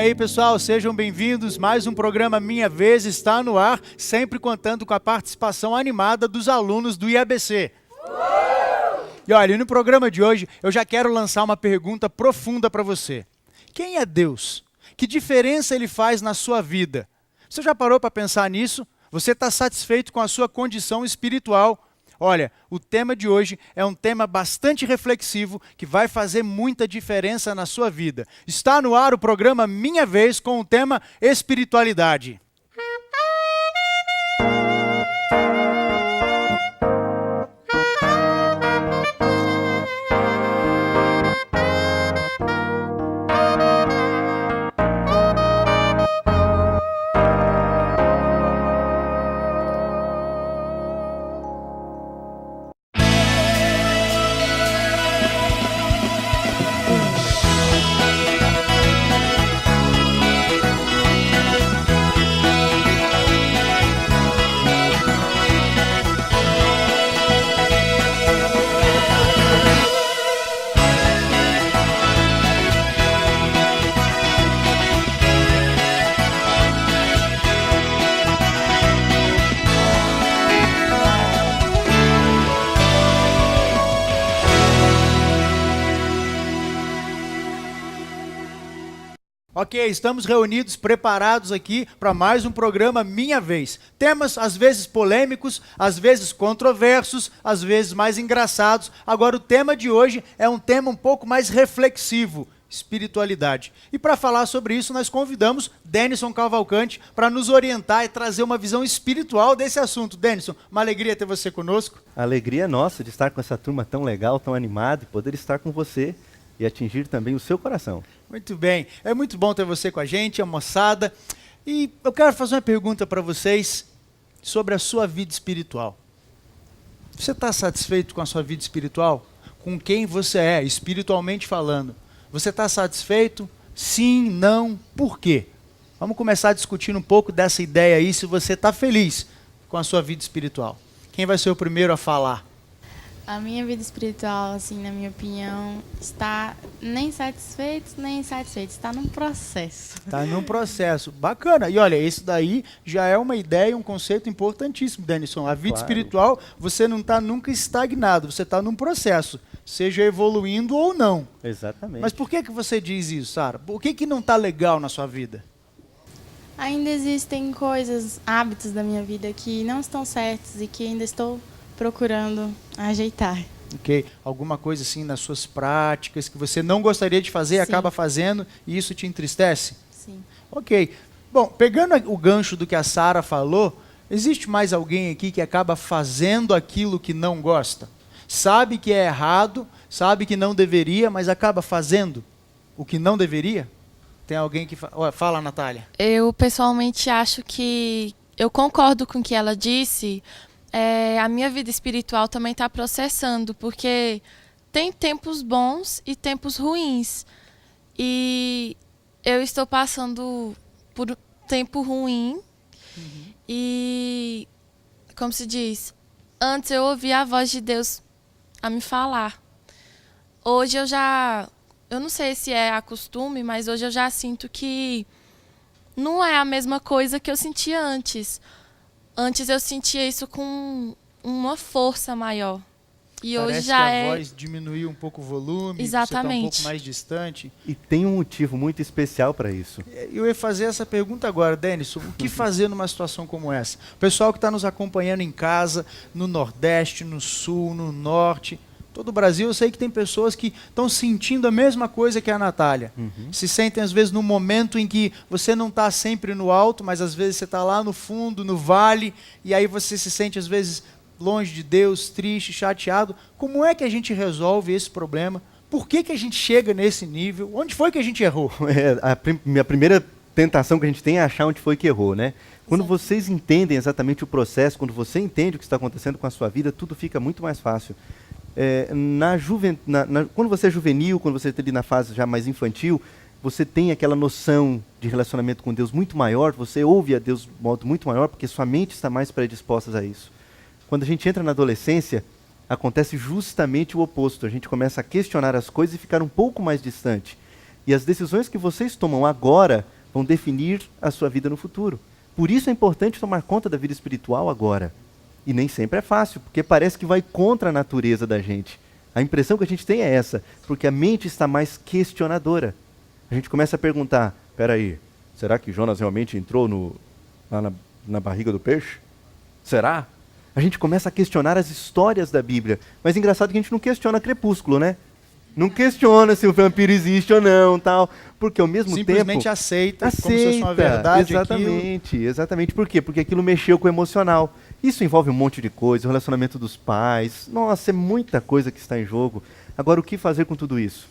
aí, pessoal, sejam bem-vindos. Mais um programa Minha Vez está no ar, sempre contando com a participação animada dos alunos do IABC. E olha, no programa de hoje eu já quero lançar uma pergunta profunda para você. Quem é Deus? Que diferença ele faz na sua vida? Você já parou para pensar nisso? Você está satisfeito com a sua condição espiritual? Olha, o tema de hoje é um tema bastante reflexivo que vai fazer muita diferença na sua vida. Está no ar o programa Minha Vez com o tema Espiritualidade. Ok, estamos reunidos, preparados aqui para mais um programa Minha Vez. Temas às vezes polêmicos, às vezes controversos, às vezes mais engraçados. Agora o tema de hoje é um tema um pouco mais reflexivo, espiritualidade. E para falar sobre isso nós convidamos Denison Cavalcante para nos orientar e trazer uma visão espiritual desse assunto. Denison, uma alegria ter você conosco. A alegria é nossa de estar com essa turma tão legal, tão animada e poder estar com você e atingir também o seu coração. Muito bem, é muito bom ter você com a gente, a moçada. E eu quero fazer uma pergunta para vocês sobre a sua vida espiritual. Você está satisfeito com a sua vida espiritual? Com quem você é, espiritualmente falando? Você está satisfeito? Sim, não, por quê? Vamos começar discutindo um pouco dessa ideia aí, se você está feliz com a sua vida espiritual. Quem vai ser o primeiro a falar? A minha vida espiritual, assim, na minha opinião, está nem satisfeito, nem insatisfeito. Está num processo. Está num processo. Bacana. E olha, isso daí já é uma ideia, um conceito importantíssimo, Denison. A vida espiritual, você não está nunca estagnado, você está num processo, seja evoluindo ou não. Exatamente. Mas por que você diz isso, Sara? O que não está legal na sua vida? Ainda existem coisas, hábitos da minha vida que não estão certos e que ainda estou procurando ajeitar. Ok. Alguma coisa assim nas suas práticas que você não gostaria de fazer e acaba fazendo e isso te entristece? Sim. Ok. Bom, pegando o gancho do que a Sara falou, existe mais alguém aqui que acaba fazendo aquilo que não gosta? Sabe que é errado, sabe que não deveria, mas acaba fazendo o que não deveria? Tem alguém que fala, Natália? Eu pessoalmente acho que eu concordo com o que ela disse. A minha vida espiritual também está processando, porque tem tempos bons e tempos ruins. E eu estou passando por um tempo ruim. E, como se diz, antes eu ouvia a voz de Deus a me falar. Hoje eu não sei se é a costume, mas hoje eu já sinto que não é a mesma coisa que eu sentia antes. Antes eu sentia isso com uma força maior. E Parece hoje já que a voz diminuiu um pouco o volume, você está um pouco mais distante. E tem um motivo muito especial para isso. Eu ia fazer essa pergunta agora, Denison. O que fazer numa situação como essa? O pessoal que está nos acompanhando em casa, no Nordeste, no Sul, no Norte, todo o Brasil, eu sei que tem pessoas que estão sentindo a mesma coisa que a Natália. Se sentem, às vezes, num momento em que você não está sempre no alto, mas às vezes você está lá no fundo, no vale, e aí você se sente, às vezes, longe de Deus, triste, chateado. Como é que a gente resolve esse problema? Por que a gente chega nesse nível? Onde foi que a gente errou? Minha primeira tentação que a gente tem é achar onde foi que errou, né? Quando vocês entendem exatamente o processo, quando você entende o que está acontecendo com a sua vida, tudo fica muito mais fácil. Quando você é juvenil, quando você está ali na fase já mais infantil, você tem aquela noção de relacionamento com Deus muito maior, você ouve a Deus de modo muito maior, porque sua mente está mais predisposta a isso. Quando a gente entra na adolescência, acontece justamente o oposto. A gente começa a questionar as coisas e ficar um pouco mais distante. E as decisões que vocês tomam agora vão definir a sua vida no futuro. Por isso é importante tomar conta da vida espiritual agora. E nem sempre é fácil, porque parece que vai contra a natureza da gente. A impressão que a gente tem é essa, porque a mente está mais questionadora. A gente começa a perguntar, peraí, será que Jonas realmente entrou lá na barriga do peixe? Será? A gente começa a questionar as histórias da Bíblia. Mas é engraçado que a gente não questiona Crepúsculo, né? Não questiona se o vampiro existe ou não, tal, porque ao mesmo tempo... Simplesmente aceita como se fosse uma verdade exatamente, aquilo. Exatamente. Por quê? Porque aquilo mexeu com o emocional. Isso envolve um monte de coisa, o relacionamento dos pais. Nossa, é muita coisa que está em jogo. Agora, o que fazer com tudo isso?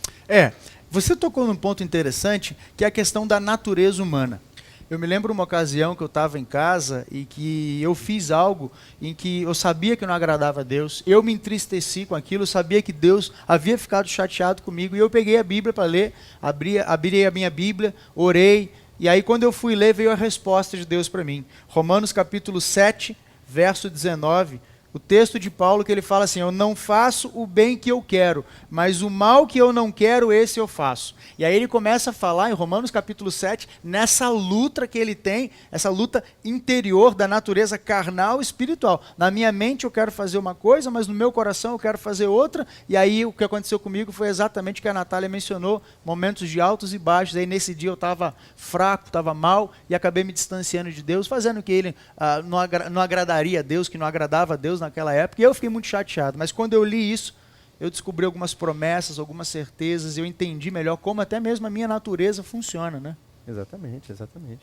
Você tocou num ponto interessante, que é a questão da natureza humana. Eu me lembro uma ocasião que eu estava em casa e que eu fiz algo em que eu sabia que não agradava a Deus, eu me entristeci com aquilo, eu sabia que Deus havia ficado chateado comigo e eu peguei a Bíblia para ler, abri a minha Bíblia, orei, e aí quando eu fui ler veio a resposta de Deus para mim. Romanos capítulo 7, verso 19, o texto de Paulo que ele fala assim, eu não faço o bem que eu quero, mas o mal que eu não quero, esse eu faço. E aí ele começa a falar em Romanos capítulo 7, nessa luta que ele tem, essa luta interior da natureza carnal e espiritual. Na minha mente eu quero fazer uma coisa, mas no meu coração eu quero fazer outra, e aí o que aconteceu comigo foi exatamente o que a Natália mencionou, momentos de altos e baixos. Aí nesse dia eu estava fraco, estava mal, e acabei me distanciando de Deus, fazendo o que ele não agradaria a Deus, que não agradava a Deus naquela época, e eu fiquei muito chateado. Mas quando eu li isso, eu descobri algumas promessas, algumas certezas, eu entendi melhor como até mesmo a minha natureza funciona, né? Exatamente, exatamente.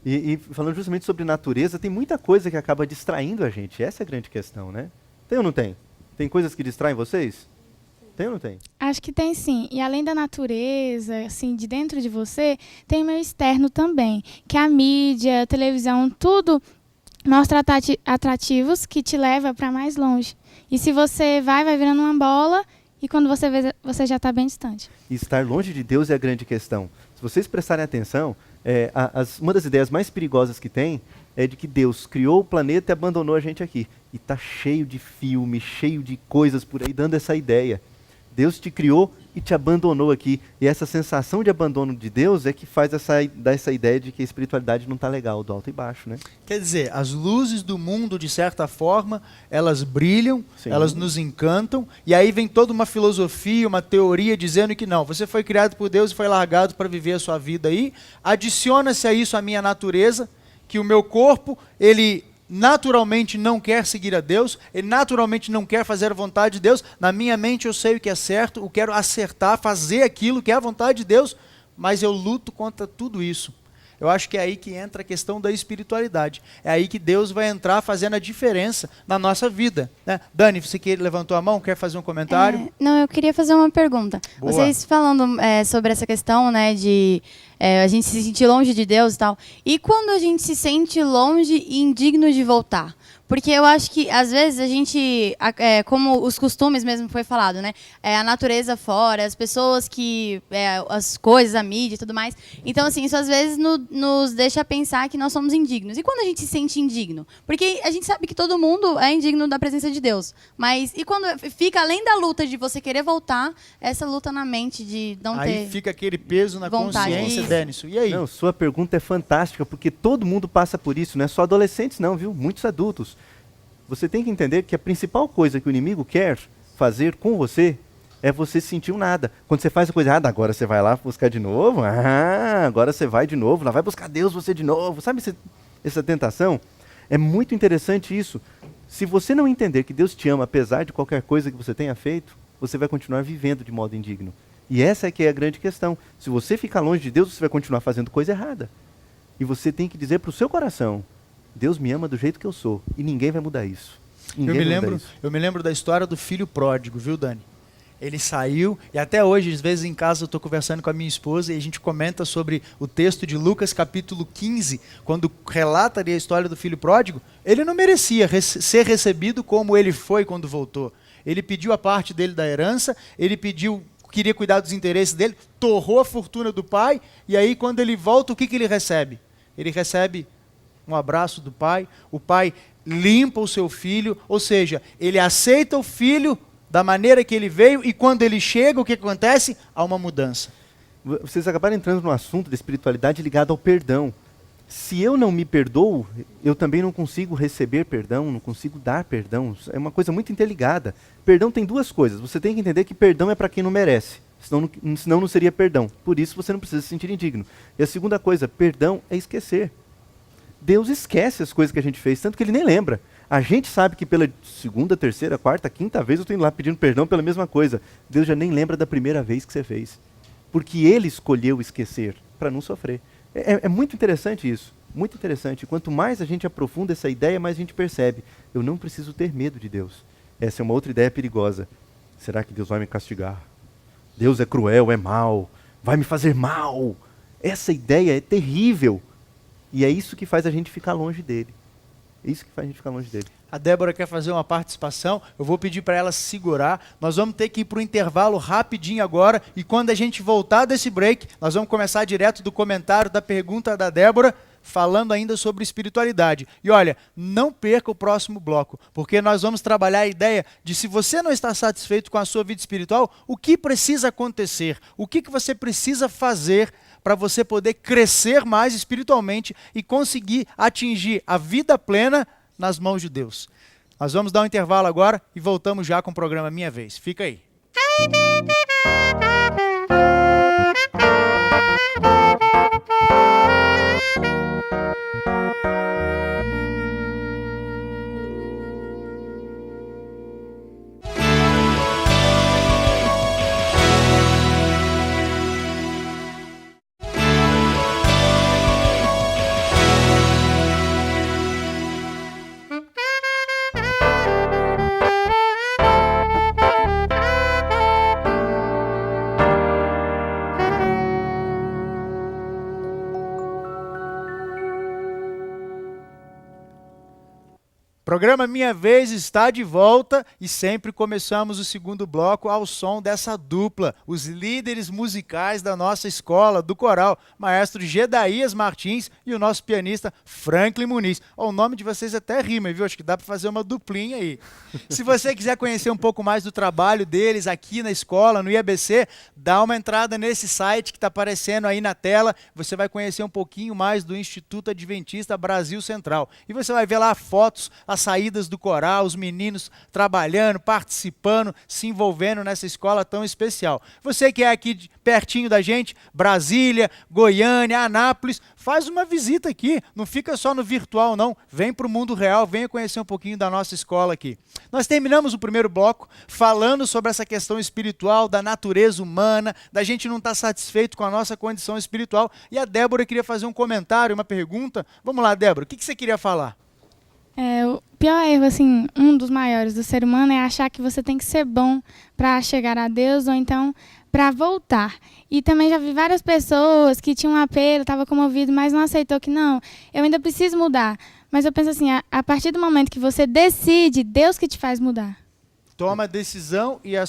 E falando justamente sobre natureza, tem muita coisa que acaba distraindo a gente. Essa é a grande questão, né? Tem ou não tem? Tem coisas que distraem vocês? Tem ou não tem? Acho que tem sim. E além da natureza, assim, de dentro de você, tem o meio externo também, que a mídia, a televisão, tudo mostra atrativos que te leva para mais longe. E se você vai virando uma bola e quando você vê, você já está bem distante. E estar longe de Deus é a grande questão. Se vocês prestarem atenção, uma das ideias mais perigosas que tem é de que Deus criou o planeta e abandonou a gente aqui. E está cheio de filme, cheio de coisas por aí dando essa ideia. Deus te criou e te abandonou aqui. E essa sensação de abandono de Deus é que faz dar essa ideia de que a espiritualidade não está legal, do alto e baixo, né? Quer dizer, as luzes do mundo, de certa forma, elas brilham, Sim. Elas nos encantam, e aí vem toda uma filosofia, uma teoria dizendo que não, você foi criado por Deus e foi largado para viver a sua vida aí, adiciona-se a isso a minha natureza, que o meu corpo, ele naturalmente não quer seguir a Deus, ele naturalmente não quer fazer a vontade de Deus, na minha mente eu sei o que é certo, eu quero acertar, fazer aquilo que é a vontade de Deus, mas eu luto contra tudo isso. Eu acho que é aí que entra a questão da espiritualidade, é aí que Deus vai entrar fazendo a diferença na nossa vida, né? Dani, você que levantou a mão, quer fazer um comentário? Não, eu queria fazer uma pergunta. Boa. Vocês falando sobre essa questão, né, de a gente se sentir longe de Deus e tal. E quando a gente se sente longe e indigno de voltar? Porque eu acho que, às vezes, a gente, como os costumes mesmo foi falado, né? A natureza fora, as pessoas as coisas, a mídia e tudo mais. Então, assim, isso às vezes nos deixa pensar que nós somos indignos. E quando a gente se sente indigno? Porque a gente sabe que todo mundo é indigno da presença de Deus. Mas, e quando fica além da luta de você querer voltar, essa luta na mente de não ter... Aí fica aquele peso na vontade. consciência, Isso. Denis. E aí? Não, sua pergunta é fantástica, porque todo mundo passa por isso, não é só adolescentes não, viu? Muitos adultos. Você tem que entender que a principal coisa que o inimigo quer fazer com você é você sentir um nada. Quando você faz a coisa errada, agora você vai lá buscar de novo, agora você vai de novo, lá vai buscar Deus você de novo. Sabe essa tentação? É muito interessante isso. Se você não entender que Deus te ama, apesar de qualquer coisa que você tenha feito, você vai continuar vivendo de modo indigno. E essa é que é a grande questão. Se você ficar longe de Deus, você vai continuar fazendo coisa errada. E você tem que dizer para o seu coração, Deus me ama do jeito que eu sou, e ninguém vai mudar isso. Eu me lembro da história do filho pródigo, viu, Dani? Ele saiu, e até hoje, às vezes em casa eu estou conversando com a minha esposa e a gente comenta sobre o texto de Lucas capítulo 15, quando relata ali a história do filho pródigo. Ele não merecia ser recebido como ele foi quando voltou. Ele pediu a parte dele da herança, queria cuidar dos interesses dele, torrou a fortuna do pai, e aí quando ele volta, o que ele recebe? Ele recebe um abraço do pai, o pai limpa o seu filho, ou seja, ele aceita o filho da maneira que ele veio, e quando ele chega, o que acontece? Há uma mudança. Vocês acabaram entrando num assunto da espiritualidade ligado ao perdão. Se eu não me perdoo, eu também não consigo receber perdão, não consigo dar perdão. É uma coisa muito interligada. Perdão tem duas coisas. Você tem que entender que perdão é para quem não merece. Senão não seria perdão. Por isso você não precisa se sentir indigno. E a segunda coisa, perdão é esquecer. Deus esquece as coisas que a gente fez, tanto que ele nem lembra. A gente sabe que pela segunda, terceira, quarta, quinta vez eu estou indo lá pedindo perdão pela mesma coisa. Deus já nem lembra da primeira vez que você fez. Porque ele escolheu esquecer para não sofrer. É muito interessante isso, muito interessante. Quanto mais a gente aprofunda essa ideia, mais a gente percebe. Eu não preciso ter medo de Deus. Essa é uma outra ideia perigosa. Será que Deus vai me castigar? Deus é cruel, é mau, vai me fazer mal. Essa ideia é terrível. E é isso que faz a gente ficar longe dele. É isso que faz a gente ficar longe dele. A Débora quer fazer uma participação, eu vou pedir para ela se segurar. Nós vamos ter que ir para o intervalo rapidinho agora, e quando a gente voltar desse break, nós vamos começar direto do comentário da pergunta da Débora, falando ainda sobre espiritualidade. E olha, não perca o próximo bloco, porque nós vamos trabalhar a ideia de, se você não está satisfeito com a sua vida espiritual, o que precisa acontecer? O que você precisa fazer para você poder crescer mais espiritualmente e conseguir atingir a vida plena nas mãos de Deus. Nós vamos dar um intervalo agora e voltamos já com o programa Minha Vez. Fica aí. Programa Minha Vez está de volta e sempre começamos o segundo bloco ao som dessa dupla, os líderes musicais da nossa escola, do coral, maestro Gedaías Martins e o nosso pianista Franklin Muniz. O nome de vocês até rima, viu? Acho que dá para fazer uma duplinha aí. Se você quiser conhecer um pouco mais do trabalho deles aqui na escola, no IABC, dá uma entrada nesse site que está aparecendo aí na tela. Você vai conhecer um pouquinho mais do Instituto Adventista Brasil Central. E você vai ver lá fotos, as saídas do coral, os meninos trabalhando, participando, se envolvendo nessa escola tão especial. Você que é aqui pertinho da gente, Brasília, Goiânia, Anápolis, faz uma visita aqui, não fica só no virtual não, vem para o mundo real, venha conhecer um pouquinho da nossa escola aqui. Nós terminamos o primeiro bloco falando sobre essa questão espiritual, da natureza humana, da gente não estar satisfeito com a nossa condição espiritual, e a Débora queria fazer um comentário, uma pergunta. Vamos lá, Débora, o que você queria falar? O pior erro, assim, um dos maiores do ser humano é achar que você tem que ser bom para chegar a Deus ou então para voltar. E também já vi várias pessoas que tinham um apelo, estavam comovido, mas não aceitou que não, eu ainda preciso mudar. Mas eu penso assim, a partir do momento que você decide, Deus que te faz mudar. Toma a decisão e a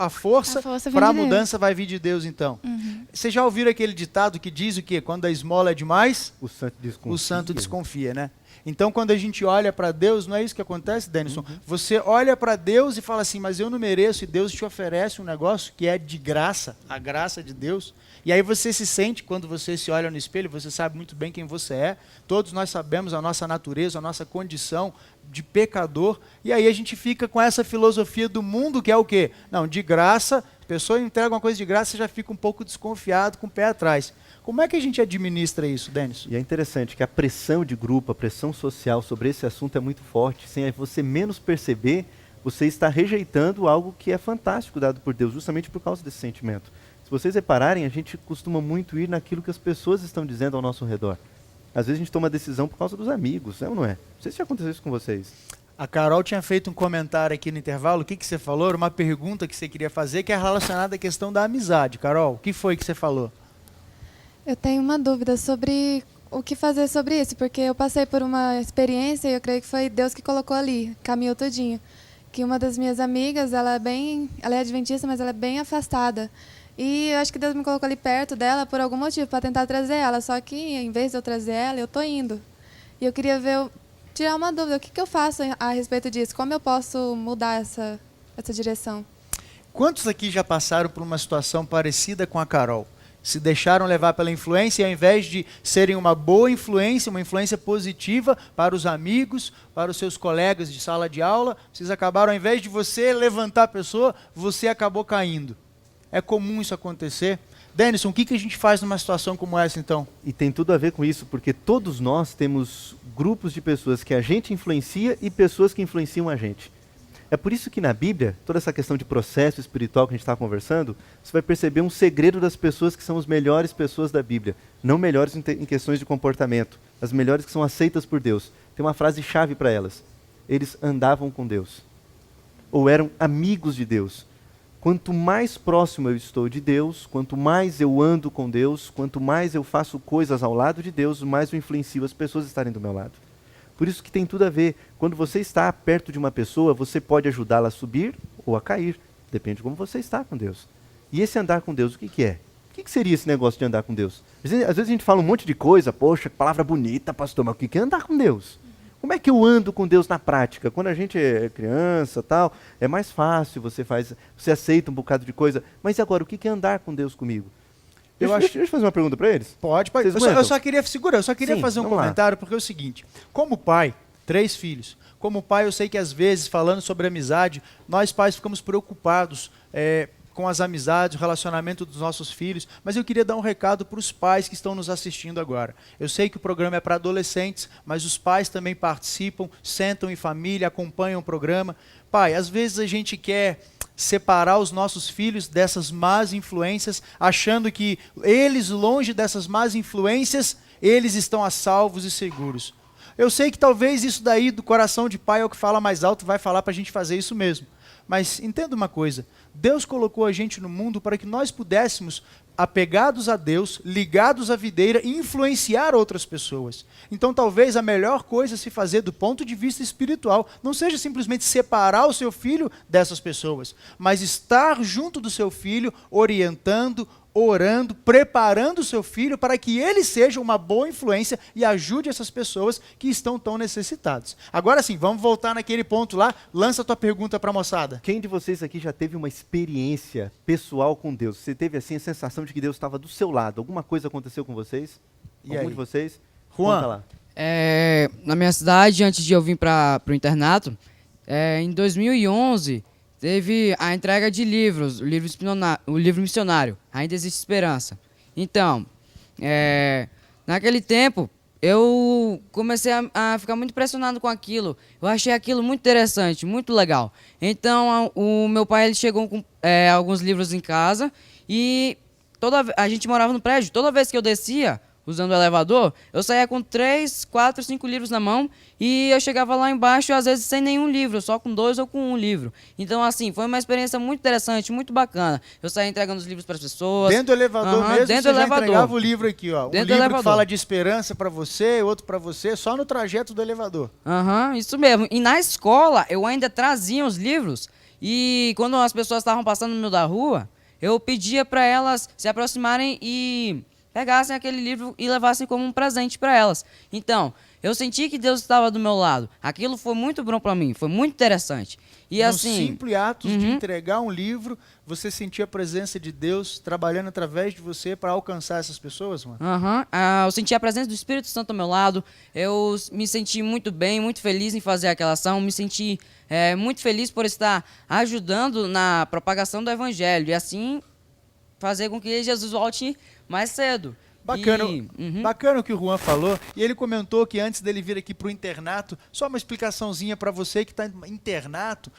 força para a mudança vai vir de Deus, então. Uhum. Vocês já ouviram aquele ditado que diz o quê? Quando a esmola é demais, o santo desconfia, né? Então, quando a gente olha para Deus, não é isso que acontece, Denison? Uhum. Você olha para Deus e fala assim, mas eu não mereço, e Deus te oferece um negócio que é de graça, a graça de Deus. E aí você se sente, quando você se olha no espelho, você sabe muito bem quem você é. Todos nós sabemos a nossa natureza, a nossa condição de pecador. E aí a gente fica com essa filosofia do mundo, que é o quê? Não, de graça, a pessoa entrega uma coisa de graça, você já fica um pouco desconfiado, com o pé atrás. Como é que a gente administra isso, Denis? E é interessante que a pressão de grupo, a pressão social sobre esse assunto é muito forte. Sem você menos perceber, você está rejeitando algo que é fantástico dado por Deus, justamente por causa desse sentimento. Se vocês repararem, a gente costuma muito ir naquilo que as pessoas estão dizendo ao nosso redor. Às vezes a gente toma decisão por causa dos amigos, é ou não é? Não sei se já aconteceu isso com vocês. A Carol tinha feito um comentário aqui no intervalo. O que você falou? Era uma pergunta que você queria fazer, que é relacionada à questão da amizade. Carol, o que foi que você falou? Eu tenho uma dúvida sobre o que fazer sobre isso, porque eu passei por uma experiência e eu creio que foi Deus que colocou ali, caminhou todinho. Que uma das minhas amigas, ela é adventista, mas ela é bem afastada. E eu acho que Deus me colocou ali perto dela por algum motivo, para tentar trazer ela. Só que, em vez de eu trazer ela, eu tô indo. E eu queria tirar uma dúvida, o que eu faço a respeito disso? Como eu posso mudar essa direção? Quantos aqui já passaram por uma situação parecida com a Carol? se deixaram levar pela influência e ao invés de serem uma boa influência, uma influência positiva para os amigos, para os seus colegas de sala de aula, vocês acabaram, ao invés de você levantar a pessoa, você acabou caindo. É comum isso acontecer. Denison, o que a gente faz numa situação como essa, então? E tem tudo a ver com isso, porque todos nós temos grupos de pessoas que a gente influencia e pessoas que influenciam a gente. É por isso que na Bíblia, toda essa questão de processo espiritual que a gente está conversando, você vai perceber um segredo das pessoas que são as melhores pessoas da Bíblia. Não melhores em questões de comportamento, as melhores que são aceitas por Deus. Tem uma frase-chave para elas. Eles andavam com Deus. Ou eram amigos de Deus. Quanto mais próximo eu estou de Deus, quanto mais eu ando com Deus, quanto mais eu faço coisas ao lado de Deus, mais eu influencio as pessoas a estarem do meu lado. Por isso que tem tudo a ver. Quando você está perto de uma pessoa, você pode ajudá-la a subir ou a cair. Depende de como você está com Deus. E esse andar com Deus, o que é? O que seria esse negócio de andar com Deus? Às vezes a gente fala um monte de coisa, poxa, que palavra bonita, pastor, mas o que é andar com Deus? Como é que eu ando com Deus na prática? Quando a gente é criança, tal, é mais fácil, você aceita um bocado de coisa. Mas e agora, o que é andar com Deus comigo? Deixa eu fazer uma pergunta para eles. Pode. Eu só queria Sim, fazer um comentário, porque é o seguinte, como pai, 3 filhos, como pai eu sei que às vezes, falando sobre amizade, nós pais ficamos preocupados com as amizades, o relacionamento dos nossos filhos, mas eu queria dar um recado para os pais que estão nos assistindo agora. Eu sei que o programa é para adolescentes, mas os pais também participam, sentam em família, acompanham o programa. Pai, às vezes a gente quer separar os nossos filhos dessas más influências, achando que eles, longe dessas más influências, eles estão a salvos e seguros. Eu sei que talvez isso daí do coração de pai é o que fala mais alto, vai falar para a gente fazer isso mesmo. Mas entenda uma coisa, Deus colocou a gente no mundo para que nós pudéssemos, apegados a Deus, ligados à videira, influenciar outras pessoas. Então talvez a melhor coisa a se fazer do ponto de vista espiritual não seja simplesmente separar o seu filho dessas pessoas, mas estar junto do seu filho, orientando, orando, preparando o seu filho para que ele seja uma boa influência e ajude essas pessoas que estão tão necessitadas. Agora sim, vamos voltar naquele ponto lá, lança a tua pergunta para a moçada. Quem de vocês aqui já teve uma experiência pessoal com Deus? Você teve assim a sensação de que Deus estava do seu lado? Alguma coisa aconteceu com vocês? Algum de vocês? Juan. Conta lá. Na minha cidade, antes de eu vir para o internato, em 2011... teve a entrega de livros, o livro missionário, Ainda Existe Esperança. Então, naquele tempo, eu comecei a ficar muito impressionado com aquilo. Eu achei aquilo muito interessante, muito legal. Então, o meu pai ele chegou com alguns livros em casa e a gente morava no prédio. Toda vez que eu descia, usando o elevador, eu saía com 3, 4, 5 livros na mão e eu chegava lá embaixo, às vezes, sem nenhum livro, só com 2 ou com 1 livro. Então, assim, foi uma experiência muito interessante, muito bacana. Eu saía entregando os livros para as pessoas. Dentro do elevador mesmo, dentro você do já elevador. entregava o livro aqui, ó. Dentro Um do livro elevador. que fala de esperança para você, outro para você, só no trajeto do elevador. Isso mesmo. E na escola, eu ainda trazia os livros e quando as pessoas estavam passando no meio da rua, eu pedia para elas se aproximarem e pegassem aquele livro e levassem como um presente para elas. Então, eu senti que Deus estava do meu lado. Aquilo foi muito bom para mim, foi muito interessante. E No assim, simples ato de entregar um livro, você sentia a presença de Deus trabalhando através de você para alcançar essas pessoas, mano? eu senti a presença do Espírito Santo ao meu lado. Eu me senti muito bem, muito feliz em fazer aquela ação. Me senti muito feliz por estar ajudando na propagação do Evangelho. E assim, fazer com que Jesus volte mais cedo. Bacana, bacana o que o Juan falou. E ele comentou que antes dele vir aqui para o internato, só uma explicaçãozinha para você que está em internato.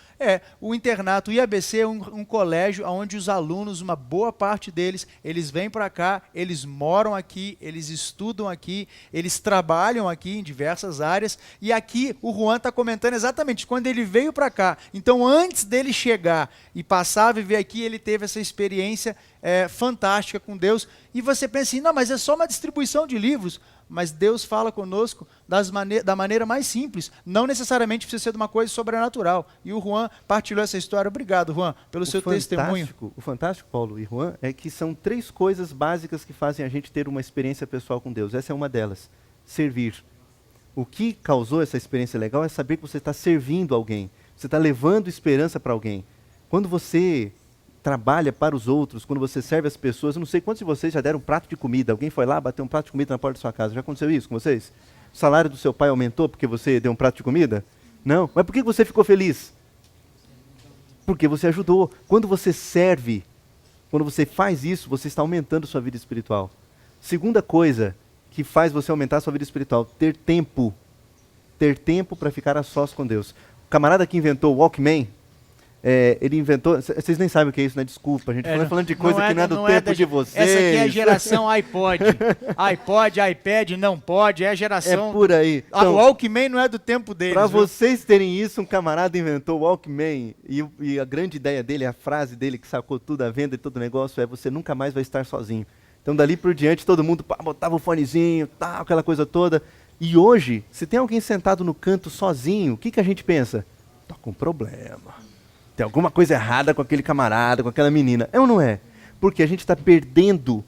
O internato, o IABC é um colégio onde os alunos, uma boa parte deles, eles vêm para cá, eles moram aqui, eles estudam aqui, eles trabalham aqui em diversas áreas. E aqui o Juan está comentando exatamente quando ele veio para cá. Então, antes dele chegar e passar a viver aqui, ele teve essa experiência fantástica com Deus. E você pensa assim, não, mas é só uma distribuição de livros. Mas Deus fala conosco da maneira mais simples. Não necessariamente precisa ser de uma coisa sobrenatural. E o Juan partilhou essa história. Obrigado, Juan, pelo seu testemunho. O fantástico, Paulo e Juan, é que são 3 coisas básicas que fazem a gente ter uma experiência pessoal com Deus. Essa é uma delas. Servir. O que causou essa experiência legal é saber que você está servindo alguém. Você está levando esperança para alguém. Quando você trabalha para os outros, quando você serve as pessoas, eu não sei quantos de vocês já deram um prato de comida, alguém foi lá, bateu um prato de comida na porta da sua casa, já aconteceu isso com vocês? O salário do seu pai aumentou porque você deu um prato de comida? Não, mas por que você ficou feliz? Porque você ajudou. Quando você serve, quando você faz isso, você está aumentando sua vida espiritual. Segunda coisa que faz você aumentar sua vida espiritual, ter tempo. Ter tempo para ficar a sós com Deus. O camarada que inventou o Walkman, ele inventou... Vocês nem sabem o que é isso, né? Desculpa, a gente falando de coisa que não é do tempo de vocês. Essa aqui é a geração iPod. iPod, iPad, não pode, é a geração... É por aí. Então, o Walkman não é do tempo deles. Para vocês terem isso, um camarada inventou o Walkman e a grande ideia dele, a frase dele que sacou tudo a venda e todo o negócio é: você nunca mais vai estar sozinho. Então dali por diante todo mundo botava o fonezinho, tal, aquela coisa toda. E hoje, se tem alguém sentado no canto sozinho, o que a gente pensa? Tá com problema. Tem alguma coisa errada com aquele camarada, com aquela menina. É ou não é? Porque a gente está perdendo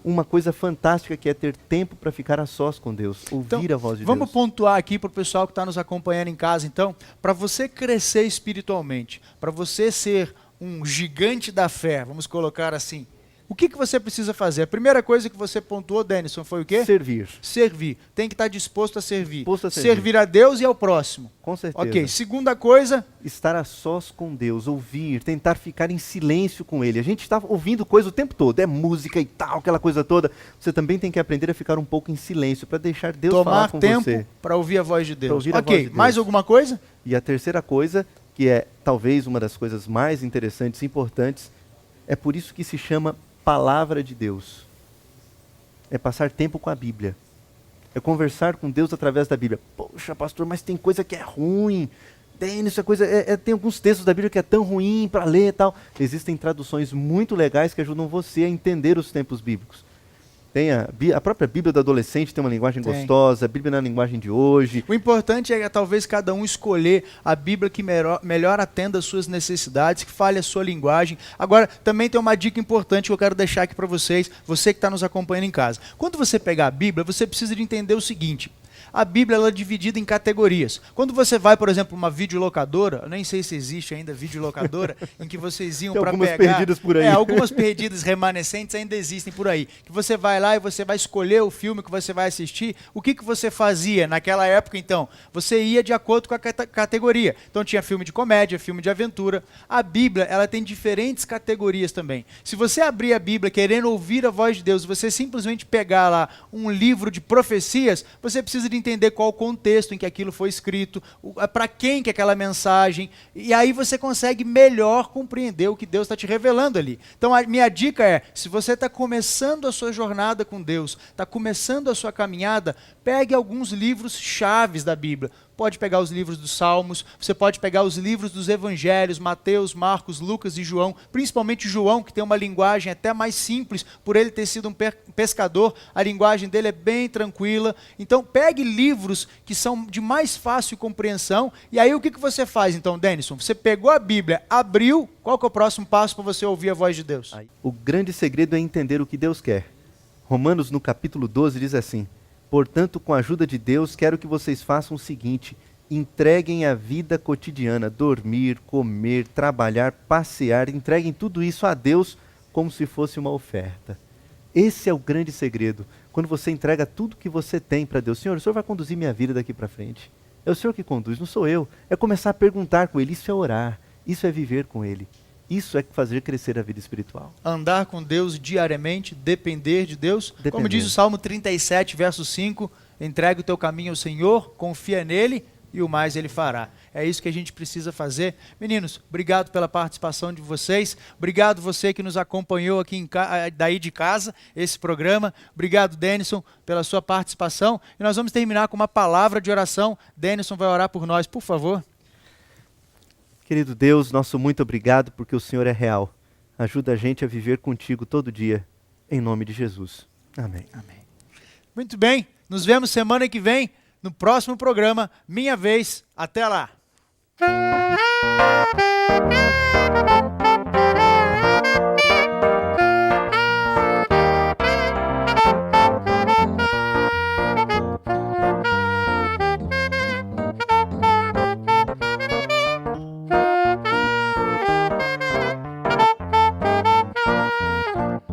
uma coisa fantástica, que é ter tempo para ficar a sós com Deus, ouvir a voz de Deus. Vamos pontuar aqui para o pessoal que está nos acompanhando em casa, então, para você crescer espiritualmente, para você ser um gigante da fé, vamos colocar assim, o que você precisa fazer? A primeira coisa que você pontuou, Denison, foi o quê? Servir. Servir. Tem que estar disposto a servir. Disposto a servir. Servir a Deus e ao próximo. Com certeza. Ok. Segunda coisa... estar a sós com Deus, ouvir, tentar ficar em silêncio com Ele. A gente está ouvindo coisa o tempo todo, é música e tal, aquela coisa toda. Você também tem que aprender a ficar um pouco em silêncio, para deixar Deus falar com você. Tomar tempo para ouvir a voz de Deus. Ouvir a voz de Deus. Mais alguma coisa? E a terceira coisa, que é talvez uma das coisas mais interessantes e importantes, é por isso que se chama Palavra de Deus. É passar tempo com a Bíblia. É conversar com Deus através da Bíblia. Poxa, pastor, mas tem coisa que é ruim. Tem alguns textos da Bíblia que é tão ruim para ler e tal. Existem traduções muito legais que ajudam você a entender os tempos bíblicos. Tem a própria Bíblia do adolescente, tem uma linguagem gostosa, a Bíblia na linguagem de hoje. O importante é talvez cada um escolher a Bíblia que melhor atenda às suas necessidades, que fale a sua linguagem. Agora, também tem uma dica importante que eu quero deixar aqui para vocês, você que está nos acompanhando em casa. Quando você pegar a Bíblia, você precisa de entender o seguinte: a Bíblia ela é dividida em categorias. Quando você vai, por exemplo, uma videolocadora, eu nem sei se existe ainda videolocadora, em que vocês iam para pegar... algumas perdidas por aí. Algumas perdidas remanescentes ainda existem por aí. Que você vai lá e você vai escolher o filme que você vai assistir. O que você fazia naquela época, então? Você ia de acordo com a categoria. Então tinha filme de comédia, filme de aventura. A Bíblia, ela tem diferentes categorias também. Se você abrir a Bíblia querendo ouvir a voz de Deus, você simplesmente pegar lá um livro de profecias, você precisa de entender qual o contexto em que aquilo foi escrito, para quem que é aquela mensagem, e aí você consegue melhor compreender o que Deus está te revelando ali. Então a minha dica é, se você está começando a sua jornada com Deus, está começando a sua caminhada, pegue alguns livros chaves da Bíblia. Pode pegar os livros dos Salmos, você pode pegar os livros dos Evangelhos, Mateus, Marcos, Lucas e João, principalmente João, que tem uma linguagem até mais simples, por ele ter sido um pescador, a linguagem dele é bem tranquila. Então pegue livros que são de mais fácil compreensão, e aí o que você faz então, Denison? Você pegou a Bíblia, abriu, qual que é o próximo passo para você ouvir a voz de Deus? O grande segredo é entender o que Deus quer. Romanos, no capítulo 12, diz assim: portanto, com a ajuda de Deus, quero que vocês façam o seguinte: entreguem a vida cotidiana, dormir, comer, trabalhar, passear, entreguem tudo isso a Deus como se fosse uma oferta. Esse é o grande segredo. Quando você entrega tudo que você tem para Deus: Senhor, o Senhor vai conduzir minha vida daqui para frente. É o Senhor que conduz, não sou eu. É começar a perguntar com Ele. Isso é orar, isso é viver com Ele. Isso é fazer crescer a vida espiritual. Andar com Deus diariamente, depender de Deus. Depender. Como diz o Salmo 37, verso 5, entrega o teu caminho ao Senhor, confia nele e o mais ele fará. É isso que a gente precisa fazer. Meninos, obrigado pela participação de vocês. Obrigado você que nos acompanhou aqui daí de casa, esse programa. Obrigado, Denison, pela sua participação. E nós vamos terminar com uma palavra de oração. Denison vai orar por nós, por favor. Querido Deus, nosso muito obrigado porque o Senhor é real. Ajuda a gente a viver contigo todo dia. Em nome de Jesus. Amém. Amém. Muito bem, nos vemos semana que vem no próximo programa Minha Vez. Até lá. Tchau.